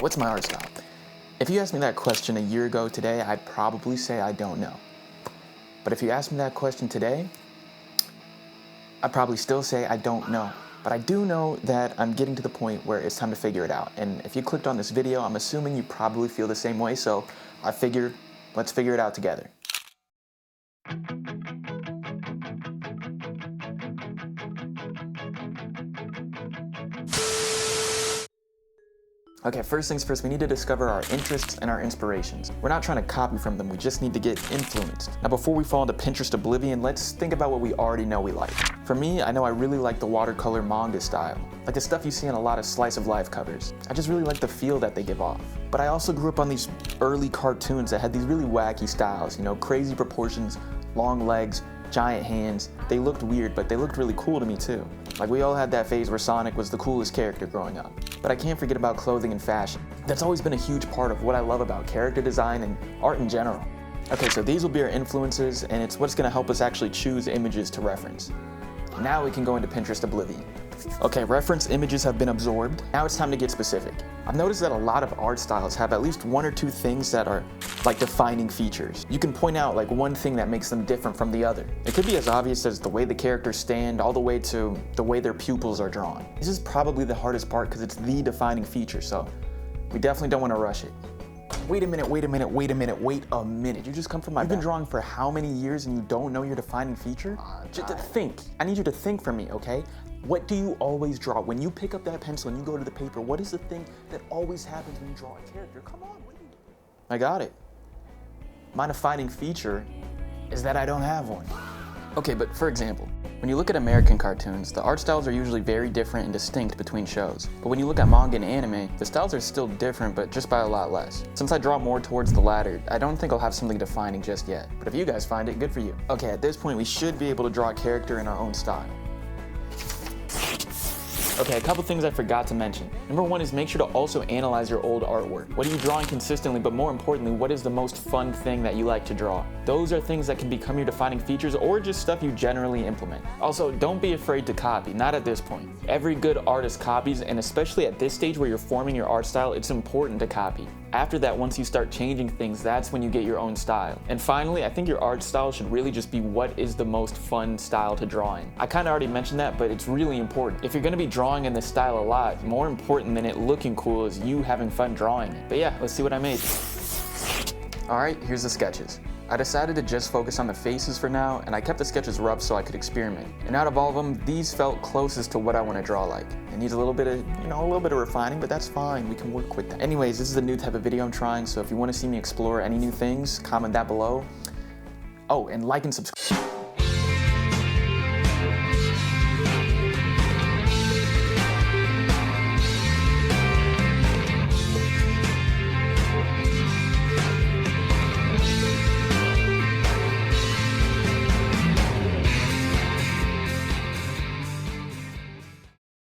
What's my art style? If you asked me that question a year ago today, I'd probably say I don't know. But if you asked me that question today, I'd probably still say I don't know. But I do know that I'm getting to the point where it's time to figure it out. And if you clicked on this video, I'm assuming you probably feel the same way, so I figured, let's figure it out together. Okay, first things first, we need to discover our interests and our inspirations. We're not trying to copy from them, we just need to get influenced. Now before we fall into Pinterest oblivion, let's think about what we already know we like. For me, I know I really like the watercolor manga style, like the stuff you see in a lot of slice of life covers. I just really like the feel that they give off. But I also grew up on these early cartoons that had these really wacky styles, you know, crazy proportions, long legs, giant hands. They looked weird, but they looked really cool to me too. Like we all had that phase where Sonic was the coolest character growing up. But I can't forget about clothing and fashion. That's always been a huge part of what I love about character design and art in general. Okay, so these will be our influences, and it's what's gonna help us actually choose images to reference. Now we can go into Pinterest oblivion. Okay, reference images have been absorbed. Now it's time to get specific. I've noticed that a lot of art styles have at least one or two things that are like defining features. You can point out like one thing that makes them different from the other. It could be as obvious as the way the characters stand all the way to the way their pupils are drawn. This is probably the hardest part because it's the defining feature, so we definitely don't want to rush it. Wait a minute. You just come from my You've been drawing for how many years and you don't know your defining feature? Just to think. I need you to think for me, okay? What do you always draw? When you pick up that pencil and you go to the paper, what is the thing that always happens when you draw a character? Come on, what are you doing? I got it. My defining feature is that I don't have one. Okay, but for example, when you look at American cartoons, the art styles are usually very different and distinct between shows. But when you look at manga and anime, the styles are still different, but just by a lot less. Since I draw more towards the latter, I don't think I'll have something defining just yet. But if you guys find it, good for you. Okay, at this point, we should be able to draw a character in our own style. Okay, a couple things I forgot to mention. Number one is make sure to also analyze your old artwork. What are you drawing consistently, but more importantly, what is the most fun thing that you like to draw? Those are things that can become your defining features or just stuff you generally implement. Also, don't be afraid to copy, not at this point. Every good artist copies, and especially at this stage where you're forming your art style, it's important to copy. After that, once you start changing things, that's when you get your own style. And finally, I think your art style should really just be what is the most fun style to draw in. I kind of already mentioned that, but it's really important. If you're going to be drawing in this style a lot, more important than it looking cool is you having fun drawing it. But yeah, let's see what I made. Alright, here's the sketches. I decided to just focus on the faces for now, and I kept the sketches rough so I could experiment. And out of all of them, these felt closest to what I want to draw like. It needs a little bit of, a little bit of refining, but that's fine, we can work with that. Anyways, this is a new type of video I'm trying, so if you want to see me explore any new things, comment that below. Oh, and like and subscribe.